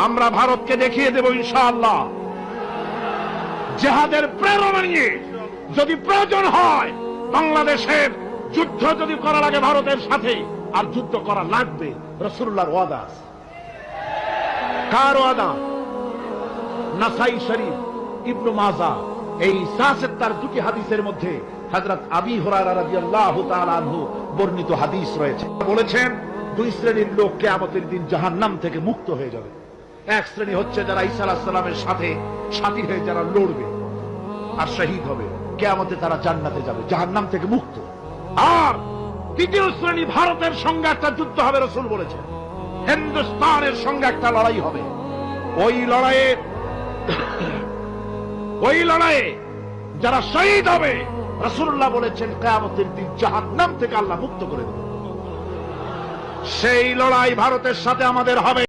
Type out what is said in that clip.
আমরা ভারতকে দেখিয়ে দেব ইনশাআল্লাহ জিহাদের প্রেরণা নিয়ে যদি প্রয়োজন হয় বাংলাদেশের যুদ্ধ যদি করা লাগে ভারতের সাথে, আর যুদ্ধ করা লাগবে। রাসূলুল্লাহর ওয়াদা আছে। কার ওয়াদা? নাসাই শরীফ, ইবনে মাজাহ, এই তার দুটি হাদিসের মধ্যে হযরত আবী হুরায়রা রাদিয়াল্লাহু তাআলা আনহু বর্ণিত হাদিস রয়েছে। বলেছেন দুই শ্রেণীর লোক কিয়ামতের দিন জাহান্নাম থেকে মুক্ত হয়ে যাবে। এক শ্রেণী হচ্ছে যারা ঈসা আলাইহিস সালামের সাথে সাথী হয়ে যারা লড়বে আর শহীদ হবে, কিয়ামতে তারা জান্নাতে যাবে, জাহান্নাম থেকে মুক্ত। আর দ্বিতীয় শ্রেণী ভারতের সঙ্গে একটা যুদ্ধ হবে, রাসূল বলেছেন হিন্দুস্তানের সঙ্গে একটা লড়াই হবে। ওই লড়াইয়ে যারা শহীদ হবে রাসূলুল্লাহ বলেছেন কিয়ামতের দিন জাহান্নাম থেকে আল্লাহ মুক্ত করে দেবে। সেই লড়াই ভারতের সাথে আমাদের হবে।